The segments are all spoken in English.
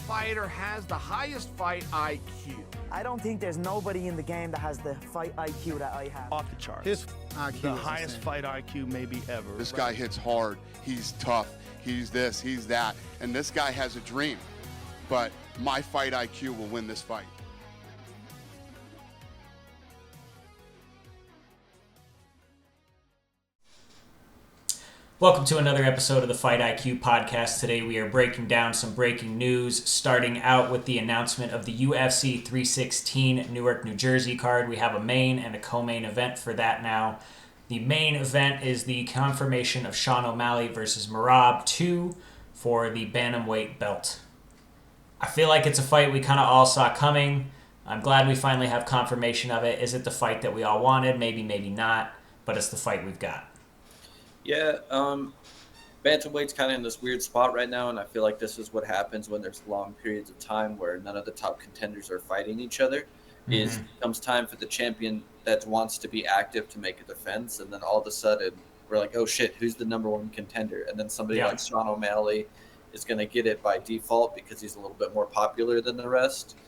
fighter has the highest fight IQ? I don't think there's nobody in the game that has the fight IQ that I have. Off the charts. His IQ the is highest insane. fight IQ maybe ever. This guy hits hard. He's tough. He's this, he's that. And this guy has a dream. But my fight IQ will win this fight. Welcome to another episode of the Fight IQ podcast. Today we are breaking down some breaking news, starting out with the announcement of the UFC 316 Newark, New Jersey card. We have a main and a co-main event for that now. The main event is the confirmation of Sean O'Malley versus Merab 2 for the bantamweight belt. I feel like it's a fight we kind of all saw coming. I'm glad we finally have confirmation of it. Is it the fight that we all wanted? Maybe, maybe not, but it's the fight we've got. Yeah, bantamweight's kind of in this weird spot right now, and I feel like this is what happens when there's long periods of time where none of the top contenders are fighting each other. It comes time for the champion that wants to be active to make a defense, and then all of a sudden we're like, oh shit, who's the number one contender? And then somebody like Sean O'Malley is going to get it by default because he's a little bit more popular than the rest.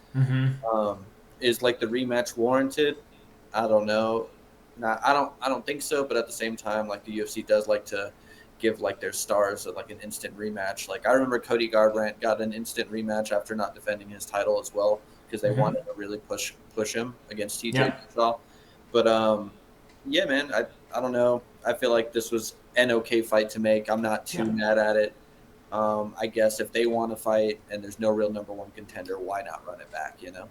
Is like the rematch warranted? I don't know. I don't think so, but at the same time, like the UFC does like to give like their stars like an instant rematch. Like I remember Cody Garbrandt got an instant rematch after not defending his title as well because they wanted to really push him against TJ Shaw. But yeah, man, I don't know. I feel like this was an okay fight to make. I'm not too mad at it. I guess if they want to fight and there's no real number one contender, why not run it back? You know.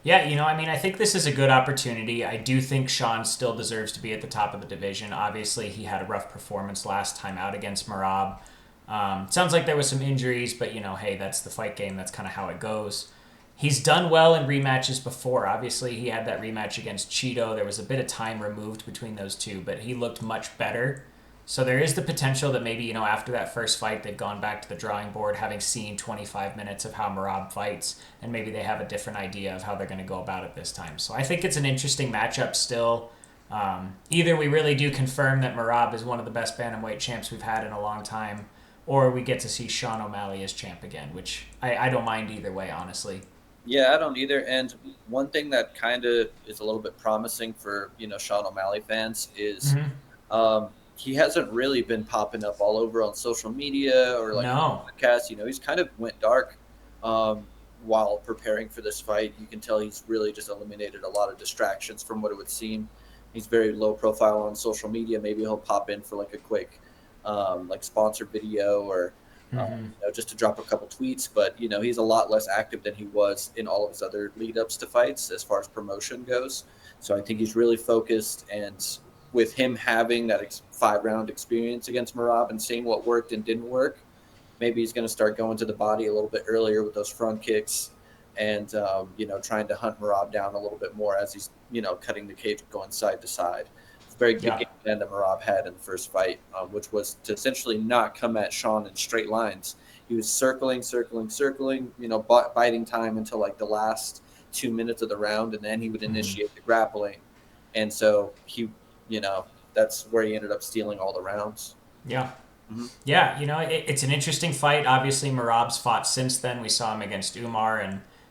Yeah, I think this is a good opportunity. I do think Sean still deserves to be at the top of the division. Obviously, he had a rough performance last time out against Merab. Sounds like there was some injuries, but, hey, that's the fight game. That's kind of how it goes. He's done well in rematches before. Obviously, he had that rematch against Cheeto. There was a bit of time removed between those two, but he looked much better. So there is the potential that maybe, after that first fight, they've gone back to the drawing board, having seen 25 minutes of how Merab fights, and maybe they have a different idea of how they're going to go about it this time. So I think it's an interesting matchup still. Either we really do confirm that Merab is one of the best bantamweight champs we've had in a long time, or we get to see Sean O'Malley as champ again, which I don't mind either way, honestly. Yeah, I don't either. And one thing that kind of is a little bit promising for, Sean O'Malley fans is he hasn't really been popping up all over on social media or like podcasts. He's kind of went dark while preparing for this fight. You can tell he's really just eliminated a lot of distractions from what it would seem. He's very low profile on social media. Maybe he'll pop in for like a quick like sponsored video or just to drop a couple tweets. But, he's a lot less active than he was in all of his other lead ups to fights as far as promotion goes. So I think he's really focused, and with him having that 5-round experience against Merab and seeing what worked and didn't work, maybe he's going to start going to the body a little bit earlier with those front kicks and, trying to hunt Merab down a little bit more as he's, cutting the cage, going side to side. It's a very good game plan that Merab had in the first fight, which was to essentially not come at Sean in straight lines. He was circling, biding time until like the last 2 minutes of the round, and then he would initiate the grappling. And so he, that's where he ended up stealing all the rounds. Yeah. Yeah, it's an interesting fight. Obviously, Merab's fought since then. We saw him against Umar,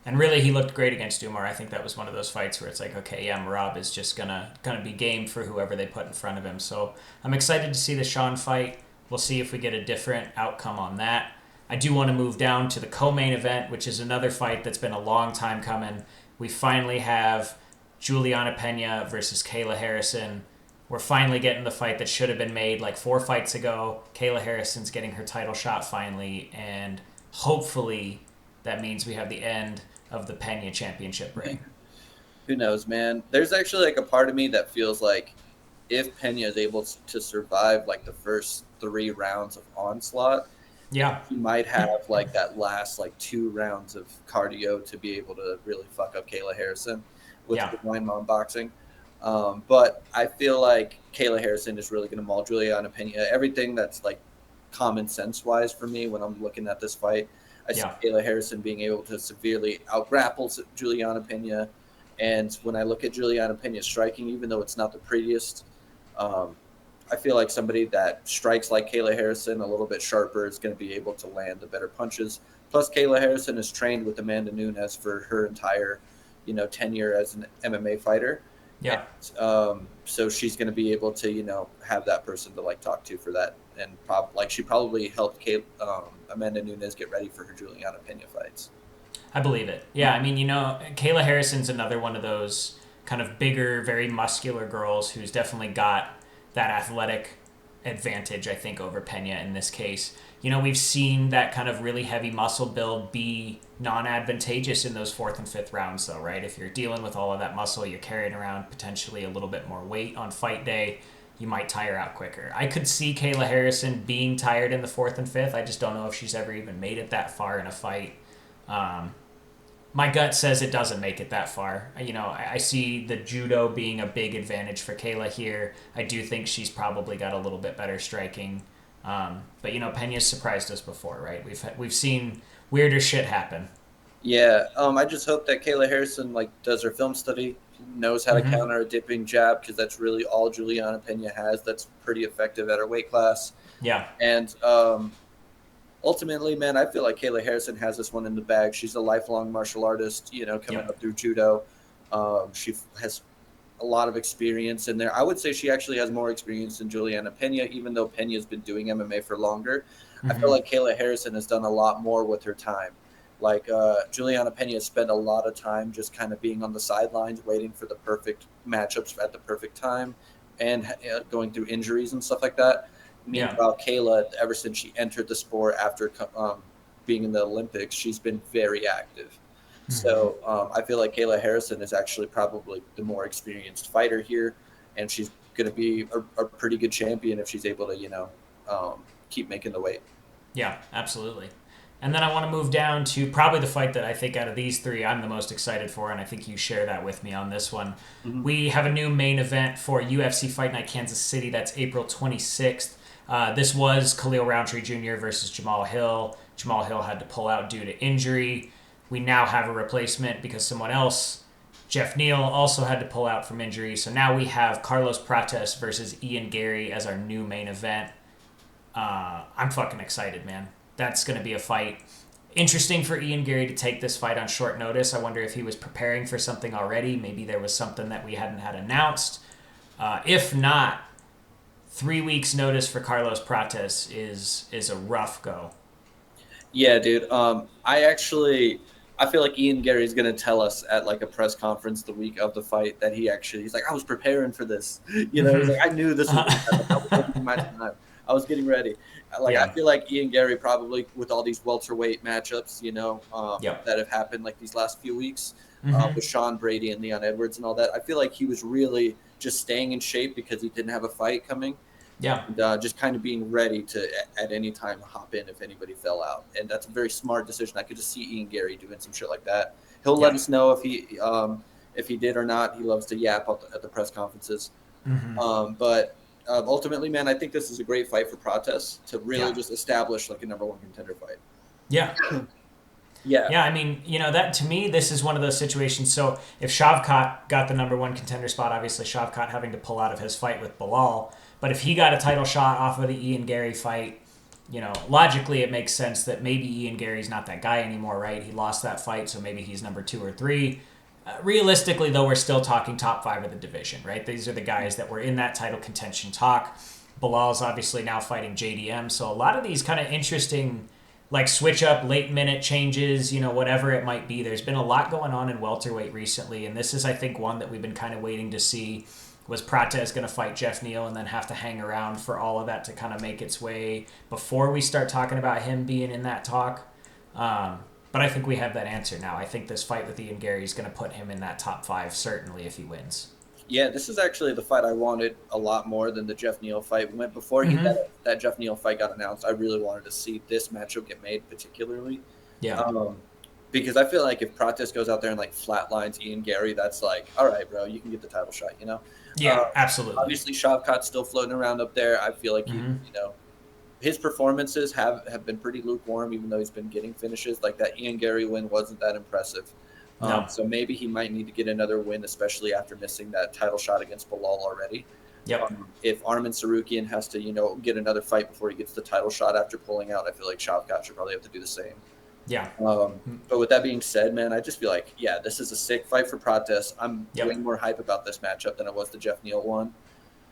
and really he looked great against Umar. I think that was one of those fights where it's like, okay, yeah, Merab is just gonna be game for whoever they put in front of him. So I'm excited to see the Sean fight. We'll see if we get a different outcome on that. I do want to move down to the co-main event, which is another fight that's been a long time coming. We finally have Juliana Pena versus Kayla Harrison. We're finally getting the fight that should have been made like 4 fights ago. Kayla Harrison's getting her title shot finally, and hopefully that means we have the end of the Pena championship reign. Who knows, man? There's actually like a part of me that feels like if Pena is able to survive like the first 3 rounds of onslaught, he might have like that last like 2 rounds of cardio to be able to really fuck up Kayla Harrison with the blind mom boxing. But I feel like Kayla Harrison is really going to maul Juliana Pena. Everything that's like common sense wise for me when I'm looking at this fight, I see Kayla Harrison being able to severely out-grapple Juliana Pena. And when I look at Juliana Pena's striking, even though it's not the prettiest, I feel like somebody that strikes like Kayla Harrison a little bit sharper is going to be able to land the better punches, Plus, Kayla Harrison is trained with Amanda Nunes for her entire, tenure as an MMA fighter. Yeah. And, so she's going to be able to, have that person to like talk to for that. And she probably helped Amanda Nunes get ready for her Juliana Pena fights. I believe it. Yeah, I mean, Kayla Harrison's another one of those kind of bigger, very muscular girls who's definitely got that athletic advantage, I think, over Pena in this case. We've seen that kind of really heavy muscle build be non-advantageous in those 4th and 5th rounds, though, right? If you're dealing with all of that muscle, you're carrying around potentially a little bit more weight on fight day, you might tire out quicker. I could see Kayla Harrison being tired in the 4th and 5th. I just don't know if she's ever even made it that far in a fight. My gut says it doesn't make it that far. I see the judo being a big advantage for Kayla here. I do think she's probably got a little bit better striking. But Pena's surprised us before, right? We've seen weirder shit happen. Yeah, I just hope that Kayla Harrison does her film study, knows how to counter a dipping jab, because that's really all Juliana Pena has. That's pretty effective at her weight class. Yeah. And ultimately, man, I feel like Kayla Harrison has this one in the bag. She's a lifelong martial artist, coming up through judo. She has a lot of experience in there. I would say she actually has more experience than Juliana Pena, even though Pena's been doing MMA for longer. I feel like Kayla Harrison has done a lot more with her time. Juliana Pena has spent a lot of time just kind of being on the sidelines, waiting for the perfect matchups at the perfect time, and going through injuries and stuff like that. Meanwhile, Kayla, ever since she entered the sport after being in the Olympics, she's been very active. So I feel like Kayla Harrison is actually probably the more experienced fighter here, and she's going to be a pretty good champion if she's able to, keep making the weight. Yeah, absolutely. And then I want to move down to probably the fight that I think out of these three I'm the most excited for, and I think you share that with me on this one. We have a new main event for UFC Fight Night Kansas City. That's April 26th. This was Khalil Roundtree Jr. versus Jamal Hill. Jamal Hill had to pull out due to injury. We now have a replacement because someone else, Jeff Neal, also had to pull out from injury. So now we have Carlos Prates versus Ian Garry as our new main event. I'm fucking excited, man. That's going to be a fight. Interesting for Ian Garry to take this fight on short notice. I wonder if he was preparing for something already. Maybe there was something that we hadn't had announced. If not, 3 weeks notice for Carlos Prates is a rough go. Yeah, dude. I feel like Ian Garry's going to tell us at a press conference the week of the fight that he's like, I was preparing for this. He's like, I knew this was going to happen. My time. I was getting ready. I feel like Ian Garry probably, with all these welterweight matchups, that have happened these last few weeks with Sean Brady and Leon Edwards and all that, I feel like he was really just staying in shape because he didn't have a fight coming. Yeah. And just kind of being ready to, at any time, hop in if anybody fell out. And that's a very smart decision. I could just see Ian Garry doing some shit like that. He'll let us know if he did or not. He loves to yap at the press conferences. But ultimately, man, I think this is a great fight for Prates to really just establish a number one contender fight. Yeah. Yeah. I mean, that to me, this is one of those situations. So if Shavkat got the number one contender spot, obviously Shavkat having to pull out of his fight with Bilal. But if he got a title shot off of the Ian Garry fight, logically it makes sense that maybe Ian Garry's not that guy anymore, right? He lost that fight, so maybe he's number 2 or 3. Realistically, though, we're still talking top 5 of the division, right? These are the guys that were in that title contention talk. Bilal's obviously now fighting JDM, so a lot of these kind of interesting switch up, late minute changes, whatever it might be. There's been a lot going on in welterweight recently, and this is, I think, one that we've been kind of waiting to see. Was Prates going to fight Jeff Neal and then have to hang around for all of that to kind of make its way before we start talking about him being in that talk? But I think we have that answer now. I think this fight with Ian Garry is going to put him in that top 5, certainly, if he wins. Yeah, this is actually the fight I wanted a lot more than the Jeff Neal fight. Before that Jeff Neal fight got announced, I really wanted to see this matchup get made, particularly. Yeah. Because I feel like if Prates goes out there and flatlines Ian Garry, that's all right, bro, you can get the title shot, Yeah, absolutely. Obviously, Shavkat's still floating around up there. I feel like his performances have been pretty lukewarm, even though he's been getting finishes. That Ian Garry win wasn't that impressive. No. So maybe he might need to get another win, especially after missing that title shot against Bilal already. Yep. If Arman Sarukian has to, get another fight before he gets the title shot after pulling out, I feel like Shavkat should probably have to do the same. Yeah. But with that being said, man, I just feel like, yeah, this is a sick fight for Prates. I'm Yep. way more hype about this matchup than I was the Jeff Neal one.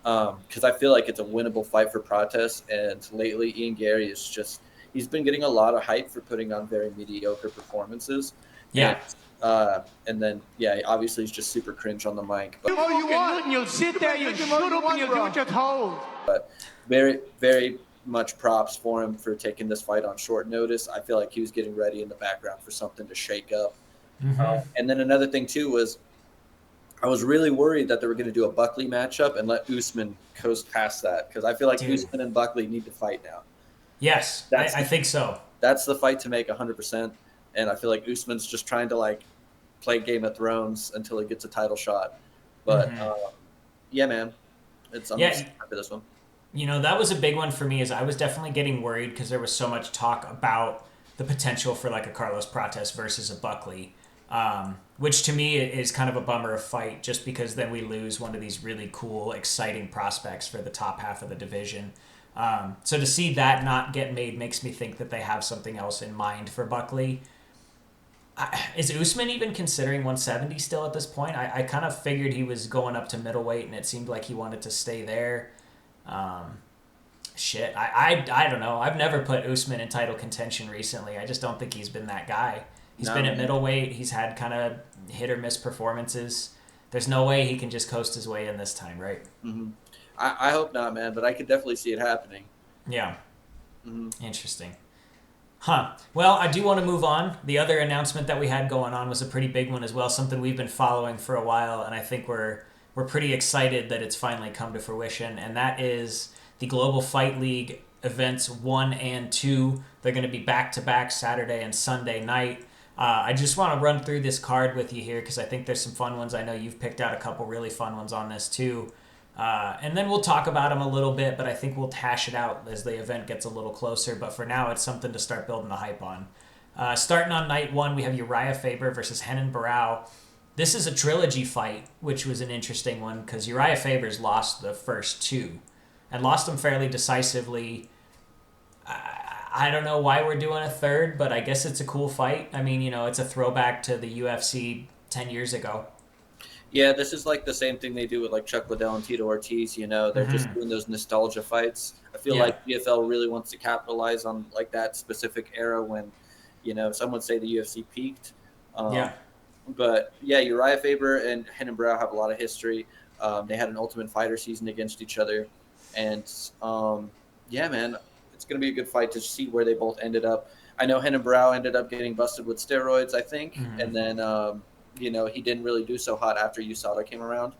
Because I feel like it's a winnable fight for Prates. And lately, Ian Garry is just, he's been getting a lot of hype for putting on very mediocre performances. Yeah. And then, yeah, obviously he's just super cringe on the mic. But You want, and you'll sit there, you shut up, and you'll do what you're told. But very, very much props for him for taking this fight on short notice. I feel like he was getting ready in the background for something to shake up. And then another thing, too, was I was really worried that they were going to do a Buckley matchup and let Usman coast past that, because I feel like Usman and Buckley need to fight now. Yes, I think so. That's the fight to make 100%. And I feel like Usman's just trying to, like, play Game of Thrones until he gets a title shot. But, yeah, man. I'm excited for this one. You know, that was a big one for me, is I was definitely getting worried because there was so much talk about the potential for like a Carlos Prates versus a Buckley, which to me is kind of a bummer of fight, just because then we lose one of these really cool, exciting prospects for the top half of the division. So to see that not get made makes me think that they have something else in mind for Buckley. Is Usman even considering 170 still at this point? I kind of figured he was going up to middleweight, and it seemed like he wanted to stay there. I don't know. I've never put Usman in title contention recently. I just don't think he's been that guy. He's been at middleweight. He's had kind of hit or miss performances. There's no way he can just coast his way in this time, right? I hope not, man, but I could definitely see it happening. Yeah. Interesting. Well, I do want to move on. The other announcement that we had going on was a pretty big one as well, something we've been following for a while, and I think we're pretty excited that it's finally come to fruition, and that is the Global Fight League events 1 and 2. They're going to be back-to-back Saturday and Sunday night. I just want to run through this card with you here because I think there's some fun ones. I know you've picked out a couple really fun ones on this too. And then we'll talk about them a little bit, but I think we'll hash it out as the event gets a little closer. But for now, it's something to start building the hype on. Starting on night 1, we have Uriah Faber versus Renan Barão. This is a trilogy fight, which was an interesting one because Uriah Faber's lost the first 2 and lost them fairly decisively. I don't know why we're doing a third, but I guess it's a cool fight. I mean, you know, it's a throwback to the UFC 10 years ago. Yeah, this is like the same thing they do with like Chuck Liddell and Tito Ortiz. You know, they're just doing those nostalgia fights. I feel like GFL really wants to capitalize on like that specific era when, you know, some would say the UFC peaked. But yeah, Uriah Faber and Renan Barão have a lot of history. They had an Ultimate Fighter season against each other, and yeah, man, it's gonna be a good fight to see where they both ended up. I know Renan Barão ended up getting busted with steroids, I think, and then you know, he didn't really do so hot after USADA came around.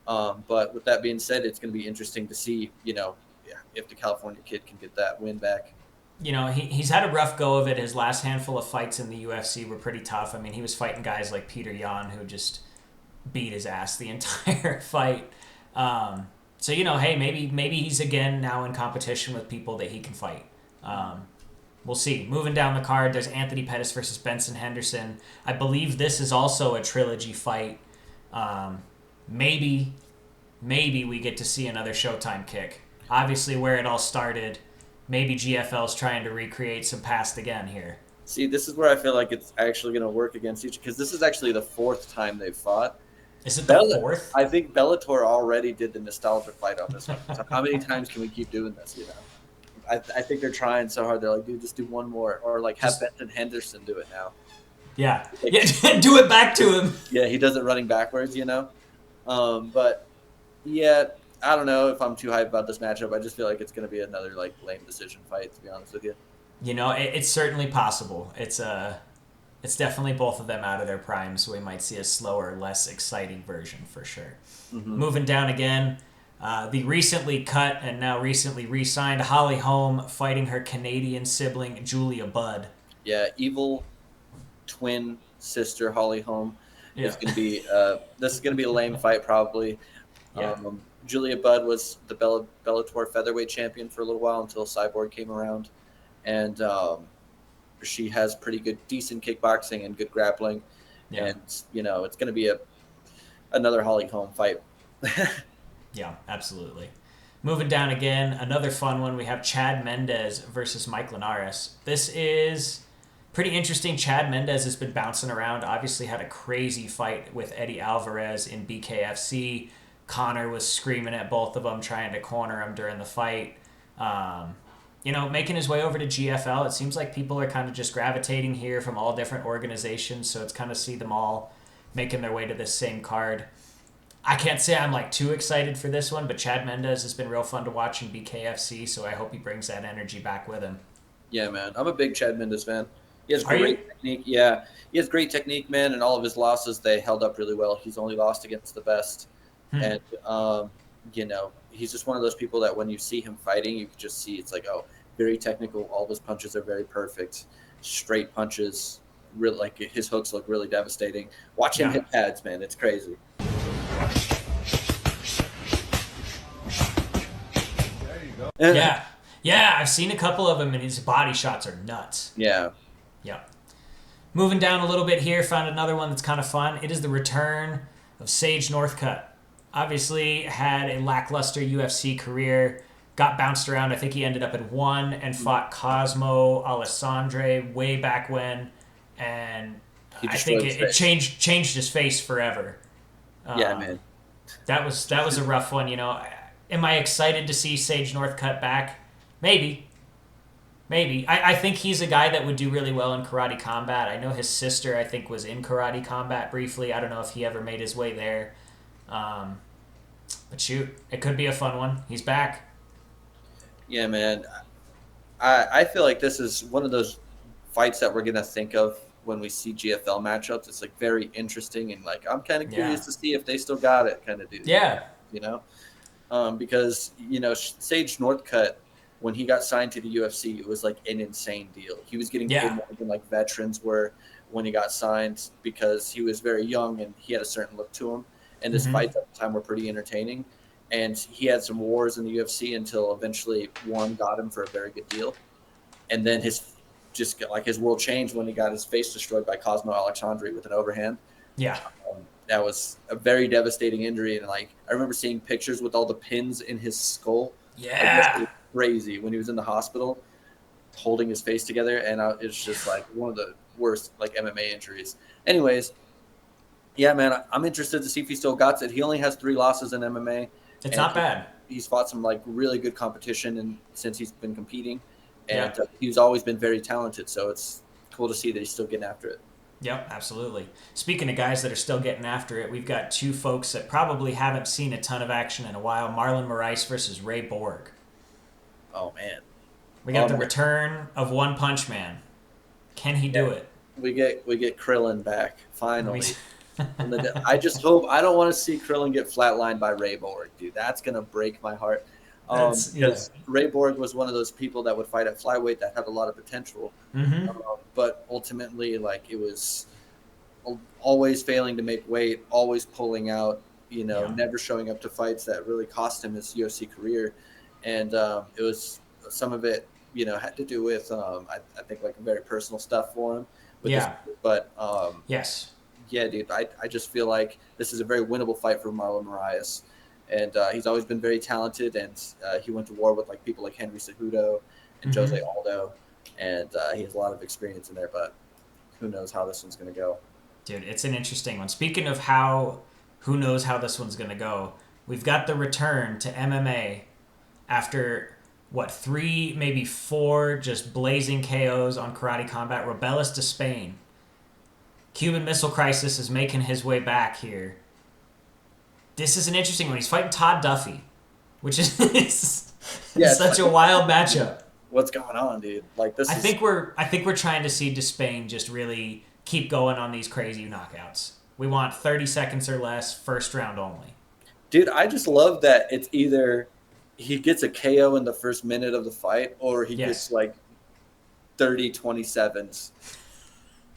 But with that being said, it's gonna be interesting to see, you know, if the California kid can get that win back. You know, he's had a rough go of it. His last handful of fights in the UFC were pretty tough. I mean, he was fighting guys like Peter Yan who just beat his ass the entire fight. So, you know, hey, maybe he's again now in competition with people that he can fight. We'll see. Moving down the card, there's Anthony Pettis versus Benson Henderson. I believe this is also a trilogy fight. Maybe we get to see another Showtime kick. Obviously, where it all started, maybe GFL's trying to recreate some past again here. See, this is where I feel like it's actually going to work against each, because this is actually the 4th time they've fought. Is it the 4th? I think Bellator already did the nostalgia fight on this one. So how many times can we keep doing this, you know? I think they're trying so hard. They're like, dude, just do one more. Or like have Benson Henderson do it now. Yeah. Do it back to him. Yeah, he does it running backwards, you know? But, yeah, I don't know if I'm too hyped about this matchup. I just feel like it's going to be another like lame decision fight, to be honest with you. You know, it's certainly possible. It's definitely both of them out of their prime, so we might see a slower, less exciting version for sure. Moving down again, the recently cut and now recently re-signed Holly Holm fighting her Canadian sibling Julia Budd. Yeah, evil twin sister Holly Holm is going to be. This is going to be a lame fight probably. Yeah. Julia Budd was the Bellator featherweight champion for a little while until Cyborg came around, and she has pretty good, decent kickboxing and good grappling. Yeah. And you know, it's going to be another Holly Holm fight. Yeah, absolutely. Moving down again, another fun one. We have Chad Mendez versus Mike Linares. This is Pretty interesting. Chad Mendez has been bouncing around. Obviously had a crazy fight with Eddie Alvarez in BKFC. Connor was screaming at both of them, trying to corner him during the fight. Making his way over to GFL. It seems like people are kind of just gravitating here from all different organizations, so it's kind of see them all making their way to this same card. I can't say I'm like too excited for this one, but Chad Mendez has been real fun to watch in BKFC, so I hope he brings that energy back with him. Yeah, man. I'm a big Chad Mendez fan. He has great technique. Yeah, he has great technique, man, and all of his losses, they held up really well. He's only lost against the best. And, he's just one of those people that when you see him fighting, you can just see it's like, oh, very technical. All of his punches are very perfect. Straight punches. Really, like his hooks look really devastating. Watch him hit pads, man. It's crazy. Yeah, I've seen a couple of him, and his body shots are nuts. Yeah. Moving down a little bit here, found another one that's kind of fun. It is the return of Sage Northcutt. Obviously had a lackluster UFC career, got bounced around. I think he ended up at 1 and fought Cosmo Alessandre way back when, and I think it changed his face forever. Man. That was a rough one, Am I excited to see Sage Northcutt back? Maybe. I think he's a guy that would do really well in karate combat. I know his sister, I think, was in karate combat briefly. I don't know if he ever made his way there. But shoot, it could be a fun one. He's back. Yeah, man. I feel like this is one of those fights that we're going to think of when we see GFL matchups. It's like very interesting, and like I'm kind of curious to see if they still got it kind of dude. Yeah. Because, Sage Northcutt, when he got signed to the UFC, it was like an insane deal. He was getting paid more than like veterans were when he got signed because he was very young and he had a certain look to him. And his fights at the time were pretty entertaining. And he had some wars in the UFC until eventually one got him for a very good deal. And then his world changed when he got his face destroyed by Cosmo Alexandre with an overhand. Yeah. That was a very devastating injury. And like, I remember seeing pictures with all the pins in his skull. Yeah. It was crazy when he was in the hospital holding his face together. And it's just like one of the worst like MMA injuries. Anyways, yeah, man, I'm interested to see if he still got it. He only has 3 losses in MMA. It's not bad. He's fought some like really good competition and since he's been competing. And he's always been very talented. So it's cool to see that he's still getting after it. Yep, absolutely. Speaking of guys that are still getting after it, we've got 2 folks that probably haven't seen a ton of action in a while. Marlon Moraes versus Ray Borg. Oh, man. We got the return of One Punch Man. Can he do it? We get Krillin back, finally. I just hope – I don't want to see Krillin get flatlined by Ray Borg, dude. That's going to break my heart. Because Ray Borg was one of those people that would fight at flyweight that had a lot of potential. But ultimately, like, it was always failing to make weight, always pulling out, never showing up to fights that really cost him his UFC career. And it was some of it, had to do with, I think, like, very personal stuff for him. Yes. Yeah, dude, I just feel like this is a very winnable fight for Marlon Moraes. And he's always been very talented, and he went to war with like people like Henry Cejudo and Jose Aldo, and he has a lot of experience in there, but who knows how this one's going to go. Dude, it's an interesting one. Speaking of who knows how this one's going to go, we've got the return to MMA after, 3, maybe 4 just blazing KOs on Karate Combat. Robelis to Spain. Cuban Missile Crisis is making his way back here. This is an interesting one. He's fighting Todd Duffy, which is such a wild matchup. What's going on, dude? Like this. I think we're trying to see Despain just really keep going on these crazy knockouts. We want 30 seconds or less, first round only. Dude, I just love that it's either he gets a KO in the first minute of the fight, or he gets like 30-27s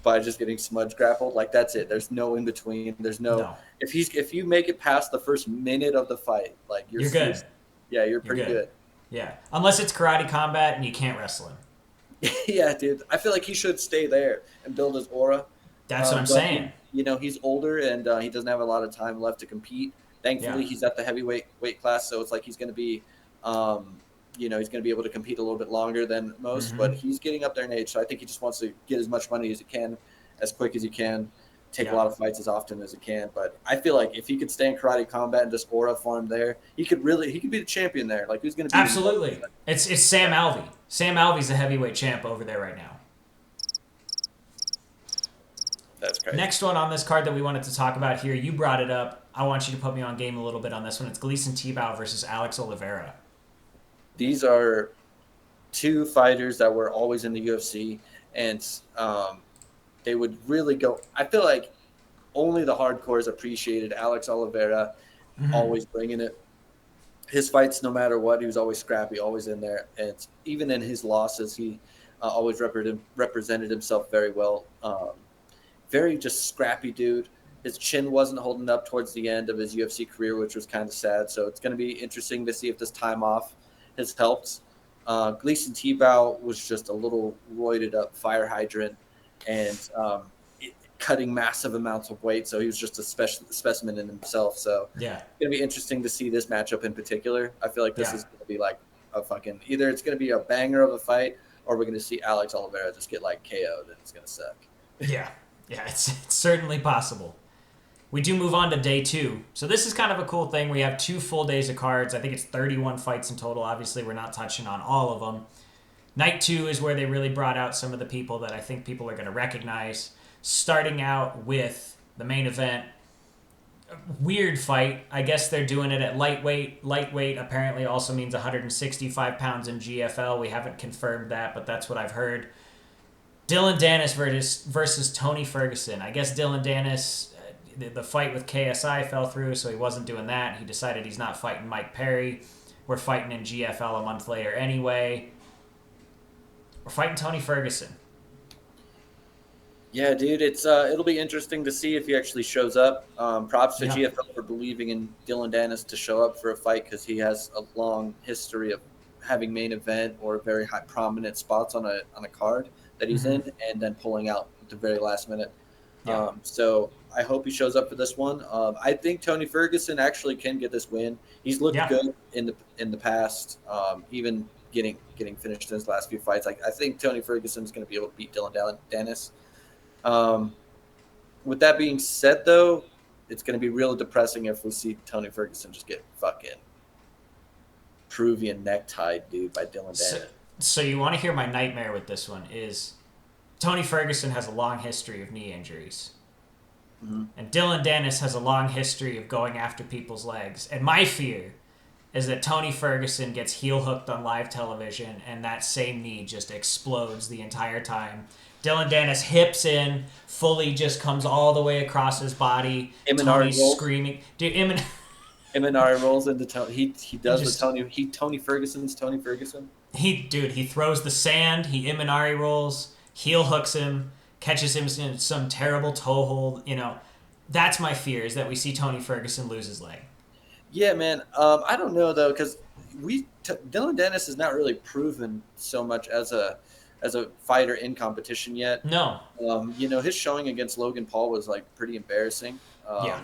by just getting smudge grappled. Like that's it. There's no in between. There's no. If you make it past the first minute of the fight, like you're good. Yeah, you're pretty good. Yeah, unless it's Karate Combat and you can't wrestle him. Yeah, dude. I feel like he should stay there and build his aura. That's what I'm saying. He's older and he doesn't have a lot of time left to compete. Thankfully, he's at the heavyweight weight class, so it's like he's going to be, he's going to be able to compete a little bit longer than most, but he's getting up there in age. So I think he just wants to get as much money as he can, as quick as he can, take a lot of fights as often as he can. But I feel like if he could stay in Karate Combat and just aura farm there, he could be the champion there. Like, who's going to be? Absolutely. It's Sam Alvey. Sam Alvey's the heavyweight champ over there right now. That's crazy. Next one on this card that we wanted to talk about here, you brought it up. I want you to put me on game a little bit on this one. It's Gleison Tebow versus Alex Oliveira. These are two fighters that were always in the UFC, and they would really go. I feel like only the hardcores appreciated Alex Oliveira, always bringing it. His fights, no matter what, he was always scrappy, always in there. And even in his losses, he always represented himself very well. Very just scrappy dude. His chin wasn't holding up towards the end of his UFC career, which was kind of sad. So it's going to be interesting to see if this time off has helped. Gleison Tebow was just a little roided up fire hydrant and cutting massive amounts of weight. So he was just a specimen in himself. So yeah, it's going to be interesting to see this matchup in particular. I feel like this is going to be like a fucking, either it's going to be a banger of a fight or we're going to see Alex Oliveira just get like KO'd and it's going to suck. Yeah, it's certainly possible. We do move on to day 2. So this is kind of a cool thing. We have 2 full days of cards. I think it's 31 fights in total. Obviously, we're not touching on all of them. Night 2 is where they really brought out some of the people that I think people are going to recognize. Starting out with the main event. Weird fight. I guess they're doing it at lightweight. Lightweight apparently also means 165 pounds in GFL. We haven't confirmed that, but that's what I've heard. Dillon Danis versus Tony Ferguson. I guess Dillon Danis, the fight with KSI fell through, so he wasn't doing that. He decided he's not fighting Mike Perry. We're fighting in GFL a month later anyway. We're fighting Tony Ferguson. Yeah, dude, it'll be interesting to see if he actually shows up. Props to GFL for believing in Dillon Danis to show up for a fight because he has a long history of having main event or very high prominent spots on a card that he's in and then pulling out at the very last minute. Yeah. So I hope he shows up for this one. I think Tony Ferguson actually can get this win. He's looked good in the past, even getting finished in his last few fights. I think Tony Ferguson is going to be able to beat Dillon Danis. With that being said, though, it's going to be real depressing if we see Tony Ferguson just get fucking Peruvian necktied, dude, by Dillon Danis. So you want to hear my nightmare with this one is Tony Ferguson has a long history of knee injuries. And Dillon Danis has a long history of going after people's legs. And my fear is that Tony Ferguson gets heel hooked on live television and that same knee just explodes the entire time. Dillon Danis hips in, fully just comes all the way across his body. Tony's screaming. Dude, Imanari rolls into Tony. He does the Tony Ferguson's Tony Ferguson. He throws the sand. He Imanari rolls, heel hooks him, catches him in some terrible toe hold. That's my fear, is that we see Tony Ferguson lose his leg. Yeah, man. I don't know though, because Dillon Danis is not really proven so much as a fighter in competition yet. No. His showing against Logan Paul was like pretty embarrassing. Yeah.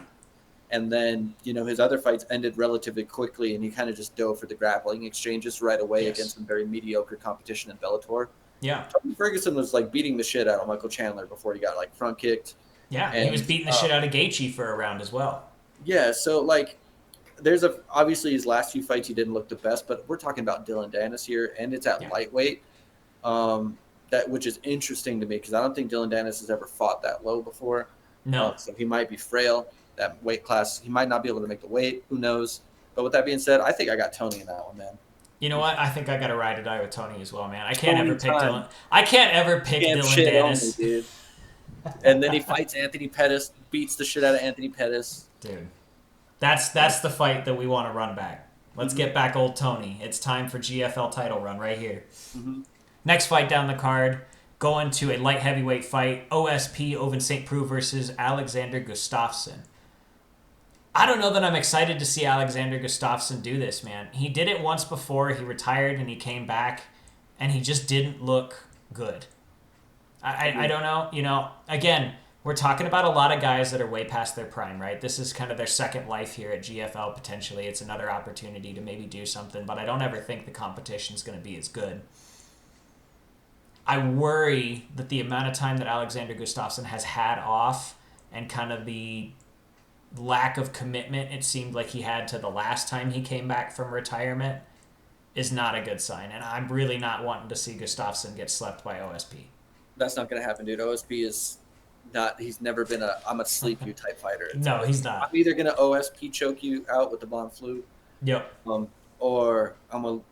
And then, his other fights ended relatively quickly, and he kind of just dove for the grappling exchanges right away against some very mediocre competition in Bellator. Yeah. Tony Ferguson was like beating the shit out of Michael Chandler before he got like front kicked. Yeah, and he was beating the shit out of Gaethje for a round as well. Yeah, so like obviously his last few fights he didn't look the best, but we're talking about Dillon Danis here, and it's at lightweight. Which is interesting to me because I don't think Dillon Danis has ever fought that low before. No. So he might be frail. That weight class, he might not be able to make the weight. Who knows? But with that being said, I think I got Tony in that one, man. You know what? I think I got to ride or die with Tony as well, man. I can't ever pick Dillon. I can't ever pick Dillon Danis. Only, dude. And then he fights Anthony Pettis, beats the shit out of Anthony Pettis. Dude, that's the fight that we want to run back. Let's get back old Tony. It's time for GFL title run right here. Next fight down the card, going to a light heavyweight fight, OSP Ovince St. Preux versus Alexander Gustafsson. I don't know that I'm excited to see Alexander Gustafsson do this, man. He did it once before. He retired and he came back, and he just didn't look good. I don't know. Again, we're talking about a lot of guys that are way past their prime, right? This is kind of their second life here at GFL potentially. It's another opportunity to maybe do something, but I don't ever think the competition's going to be as good. I worry that the amount of time that Alexander Gustafsson has had off and kind of the lack of commitment it seemed like he had to the last time he came back from retirement is not a good sign. And I'm really not wanting to see Gustafsson get slept by OSP. That's not going to happen, dude. OSP is not, he's never been I'm a sleep you type fighter. No, he's not. I'm either going to OSP choke you out with the Von Flue. Yep. Or I'm going to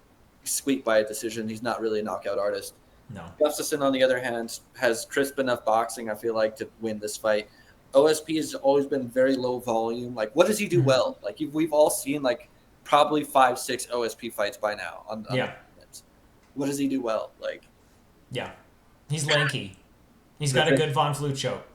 squeak by a decision. He's not really a knockout artist. No. Gustafsson, on the other hand, has crisp enough boxing, I feel like, to win this fight. OSP has always been very low volume. Like, what does he do well? Like, we've all seen, like, probably 5-6 OSP fights by now. Yeah. What does he do well? Like, yeah. He's lanky. He's got a good Von Flue choke.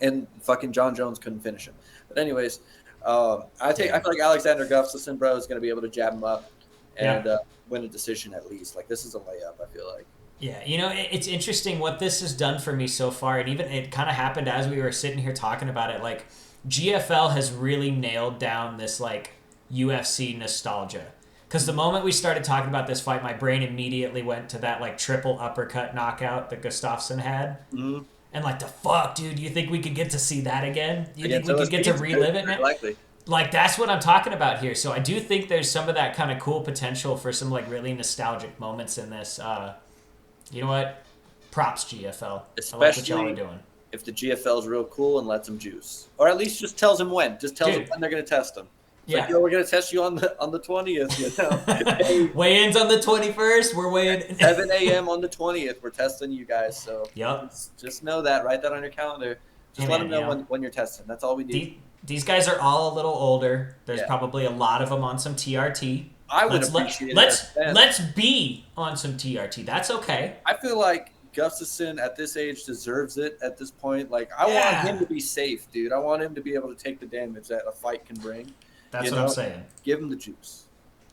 And fucking John Jones couldn't finish him. But anyways, I feel like Alexander Gustafsson, bro, is going to be able to jab him up and win a decision at least. Like, this is a layup, I feel like. Yeah, you know, it's interesting what this has done for me so far, and even it kind of happened as we were sitting here talking about it. Like, GFL has really nailed down this, like, UFC nostalgia. Because the moment we started talking about this fight, my brain immediately went to that, like, triple uppercut knockout that Gustafsson had. Mm-hmm. And, like, the fuck, dude, you think we could get to see that again? You think we could get to relive it, man? Likely. Like, that's what I'm talking about here. So I do think there's some of that kind of cool potential for some, like, really nostalgic moments in this. You know what? Props, GFL. Especially I like what y'all are doing. If the GFL is real cool and lets them juice. Or at least just tells them when. Just tells them when they're going to test them. Yeah. Like, yo, we're going to test you on the 20th. You know? Weigh-ins on the 21st. We're weighing 7 a.m. on the 20th. We're testing you guys. So yep. Just know that. Write that on your calendar. Just let them know when you're testing. That's all we do. These guys are all a little older. There's probably a lot of them on some TRT. I would appreciate it. Let's be on some TRT. That's okay. I feel like Gustafsson at this age deserves it at this point. Like, I want him to be safe, dude. I want him to be able to take the damage that a fight can bring. That's what I'm saying. Give him the juice.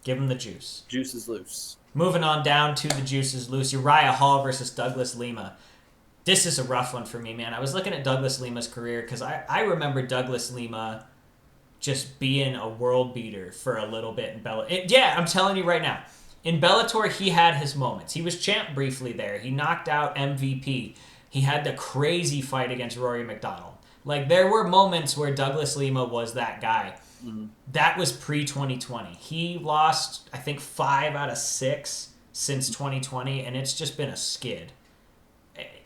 Give him the juice. Juice is loose. Moving on down to the juice is loose. Uriah Hall versus Douglas Lima. This is a rough one for me, man. I was looking at Douglas Lima's career because I remember Douglas Lima just being a world beater for a little bit in Bellator. Yeah, I'm telling you right now. In Bellator, he had his moments. He was champ briefly there. He knocked out MVP. He had the crazy fight against Rory McDonald. Like, there were moments where Douglas Lima was that guy. Mm-hmm. That was pre-2020. He lost, I think, 5 out of 6 since 2020, and it's just been a skid.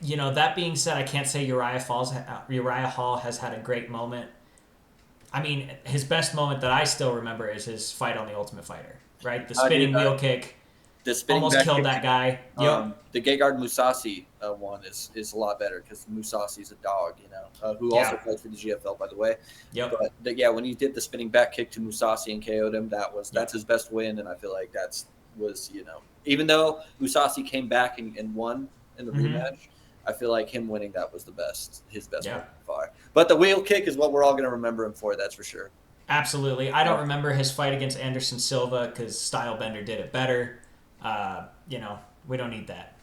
You know, that being said, I can't say Uriah Hall has had a great moment. I mean, his best moment that I still remember is his fight on The Ultimate Fighter, right? The spinning wheel kick. The spinning almost killed that guy. The Gegard Mousasi one is a lot better because Mousasi's a dog, you know, who also fights for the GFL, by the way. Yep. But when he did the spinning back kick to Mousasi and KO'd him, that's his best win, and I feel like was, you know, even though Mousasi came back and won in the rematch, I feel like him winning that was his best win by far. But the wheel kick is what we're all going to remember him for, that's for sure. Absolutely. I don't remember his fight against Anderson Silva because Stylebender did it better. You know, we don't need that.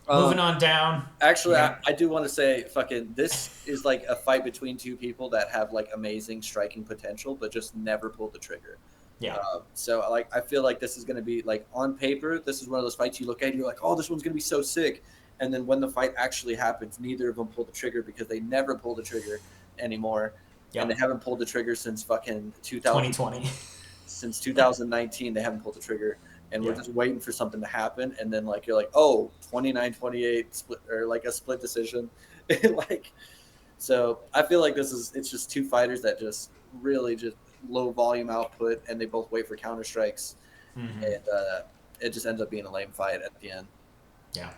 Moving on down. Actually, I do want to say, this is like a fight between two people that have like amazing striking potential, but just never pulled the trigger. Yeah. So like, I feel like this is going to be like on paper. This is one of those fights you look at and you're like, oh, this one's going to be so sick. And then when the fight actually happens, neither of them pull the trigger because they never pull the trigger anymore. Yep. And they haven't pulled the trigger since fucking 2020. Since 2019, they haven't pulled the trigger. And we're just waiting for something to happen. And then like, you're like, oh, 29-28 split, or like a split decision. Like, so I feel like it's just two fighters that just really just low volume output, and they both wait for counter strikes. Mm-hmm. And it just ends up being a lame fight at the end. Yeah.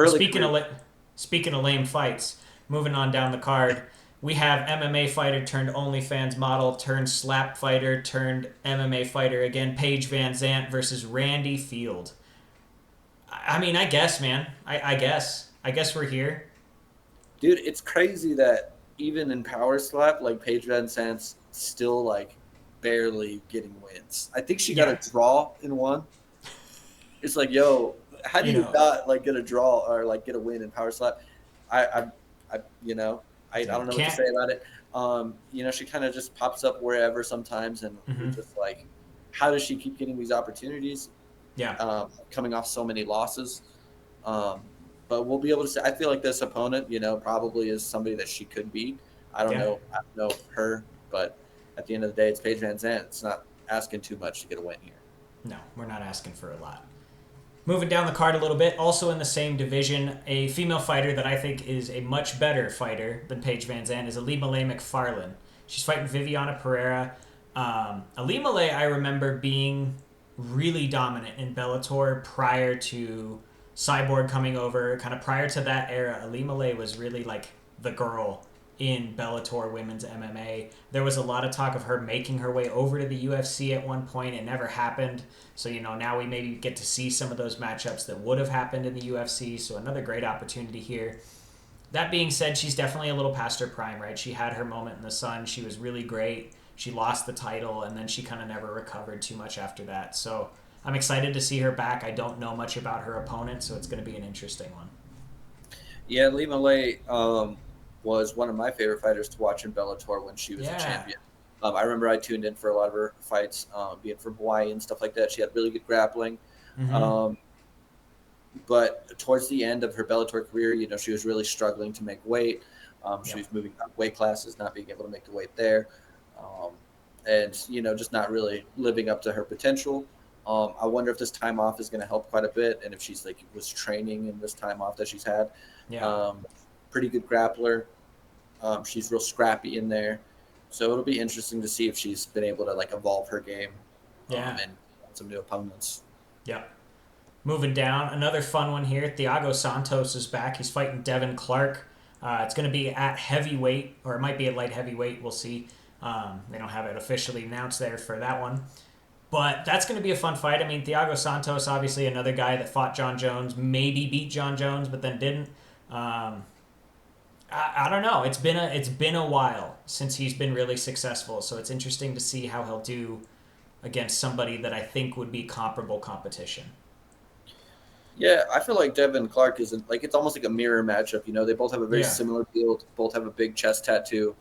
Speaking of lame fights, moving on down the card, we have MMA fighter turned OnlyFans model turned slap fighter turned MMA fighter again, Paige VanZant versus Randy Field. I mean, I guess, man. I guess we're here. Dude, it's crazy that even in power slap, like Paige VanZant's still like barely getting wins. I think she got a draw in one. It's like, yo, how do you not like get a draw or like get a win in power slap? I I don't know what to say about it. She kind of just pops up wherever sometimes, and we're just like, how does she keep getting these opportunities? Yeah. Coming off so many losses. But we'll be able to say, I feel like this opponent, probably is somebody that she could beat. I don't know her, but at the end of the day, it's Paige VanZant. It's not asking too much to get a win here. No, we're not asking for a lot. Moving down the card a little bit, also in the same division, a female fighter that I think is a much better fighter than Paige VanZant is Alimale McFarlane. She's fighting Viviana Pereira. Alimale, I remember being really dominant in Bellator prior to Cyborg coming over. Kind of prior to that era, Alimale was really like the girl in Bellator women's MMA. There was a lot of talk of her making her way over to the UFC at one point. It never happened. So, now we maybe get to see some of those matchups that would have happened in the UFC. So another great opportunity here. That being said, she's definitely a little past her prime, right? She had her moment in the sun. She was really great. She lost the title, and then she kind of never recovered too much after that. So I'm excited to see her back. I don't know much about her opponent, so it's going to be an interesting one. Yeah, Alimale was one of my favorite fighters to watch in Bellator when she was a champion. I remember I tuned in for a lot of her fights, being from Hawaii and stuff like that. She had really good grappling. But towards the end of her Bellator career, she was really struggling to make weight. She was moving up weight classes, not being able to make the weight there. And just not really living up to her potential. I wonder if this time off is going to help quite a bit, and if she's was training in this time off that she's had. Pretty good grappler. She's real scrappy in there, so it'll be interesting to see if she's been able to evolve her game. And some new opponents. Moving down, another fun one here. Thiago Santos is back. He's fighting Devin Clark. It's going to be at heavyweight, or it might be at light heavyweight. We'll see. They don't have it officially announced there for that one. But that's going to be a fun fight. I mean, Thiago Santos, obviously another guy that fought John Jones, maybe beat John Jones, but then didn't. I don't know. It's been a while since he's been really successful, so it's interesting to see how he'll do against somebody that I think would be comparable competition. Yeah, I feel like Devin Clark is it's almost like a mirror matchup. They both have a very similar build. Both have a big chest tattoo.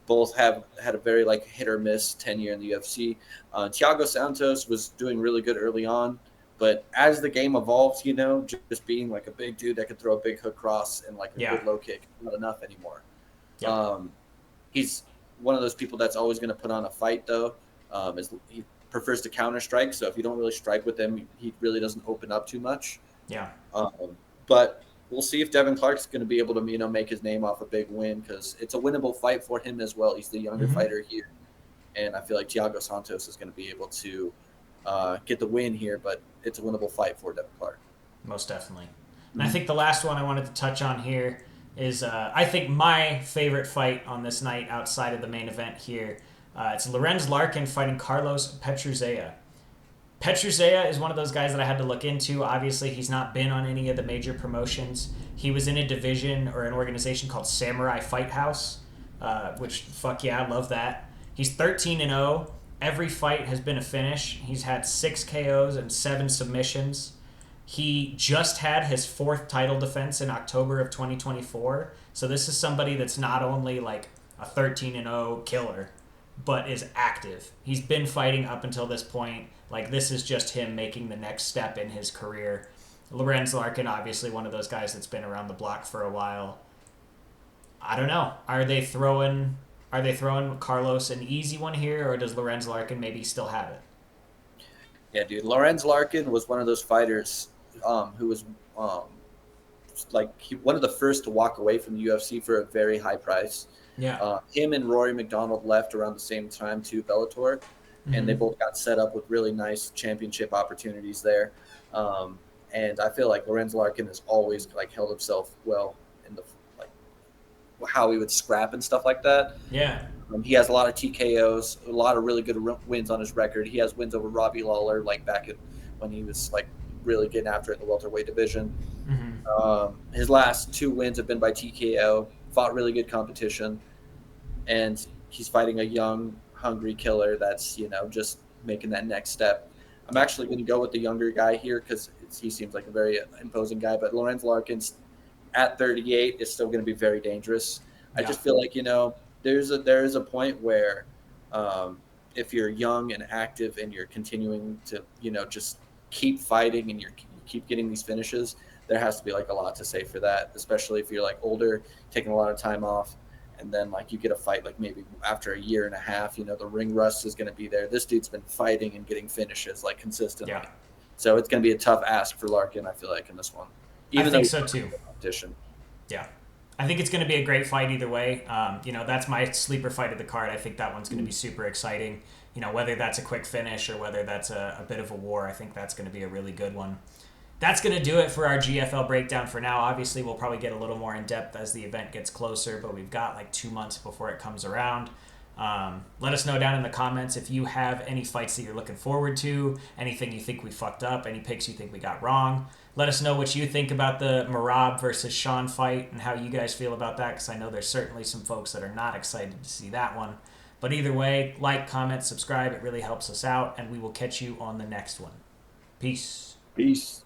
Both have had a very hit or miss tenure in the UFC. Thiago Santos was doing really good early on, but as the game evolves, just being a big dude that could throw a big hook cross and a good low kick is not enough anymore. He's one of those people that's always going to put on a fight, though. He prefers to counter strike, so if you don't really strike with him, he really doesn't open up too much. But we'll see if Devin Clark's going to be able to, make his name off a big win, because it's a winnable fight for him as well. He's the younger fighter here, and I feel like Thiago Santos is going to be able to get the win here, but it's a winnable fight for Devin Clark. Most definitely. And I think the last one I wanted to touch on here is, I think, my favorite fight on this night outside of the main event here. It's Lorenz Larkin fighting Carlos Prates. Prates is one of those guys that I had to look into. Obviously, he's not been on any of the major promotions. He was in a division or an organization called Samurai Fight House, which, fuck yeah, I love that. He's 13-0. Every fight has been a finish. He's had 6 KOs and 7 submissions. He just had his 4th title defense in October of 2024. So this is somebody that's not only a 13-0 killer, but is active. He's been fighting up until this point. This is just him making the next step in his career. Lorenz Larkin, obviously one of those guys that's been around the block for a while. I don't know. Are they throwing Carlos an easy one here, or does Lorenz Larkin maybe still have it? Yeah, dude. Lorenz Larkin was one of those fighters who was one of the first to walk away from the UFC for a very high price. Him and Rory McDonald left around the same time to Bellator, and they both got set up with really nice championship opportunities there. And I feel like Lorenz Larkin has always held himself well in the how he would scrap and stuff like that. He has a lot of TKOs, a lot of really good wins on his record. He has wins over Robbie Lawler back when he was really getting after it in the welterweight division. His last 2 wins have been by TKO. Fought really good competition, and he's fighting a young, hungry killer that's just making that next step. I'm actually going to go with the younger guy here because he seems like a very imposing guy, but Lorenz Larkin at 38 is still going to be very dangerous. I Yeah. just feel like, there is a point where if you're young and active and you're continuing to, just keep fighting and you keep getting these finishes, there has to be like a lot to say for that, especially if you're like older, taking a lot of time off. And then like you get a fight like maybe after a year and a half, the ring rust is going to be there. This dude's been fighting and getting finishes like consistently. Yeah. So it's going to be a tough ask for Larkin, I feel like, in this one. I think so too. Competition. Yeah. I think it's going to be a great fight either way. That's my sleeper fight of the card. I think that one's going to be super exciting. Whether that's a quick finish or whether that's a bit of a war, I think that's going to be a really good one. That's going to do it for our GFL breakdown for now. Obviously, we'll probably get a little more in-depth as the event gets closer, but we've got like 2 months before it comes around. Let us know down in the comments if you have any fights that you're looking forward to, anything you think we fucked up, any picks you think we got wrong. Let us know what you think about the Merab versus Sean fight and how you guys feel about that, because I know there's certainly some folks that are not excited to see that one. But either way, like, comment, subscribe. It really helps us out, and we will catch you on the next one. Peace. Peace.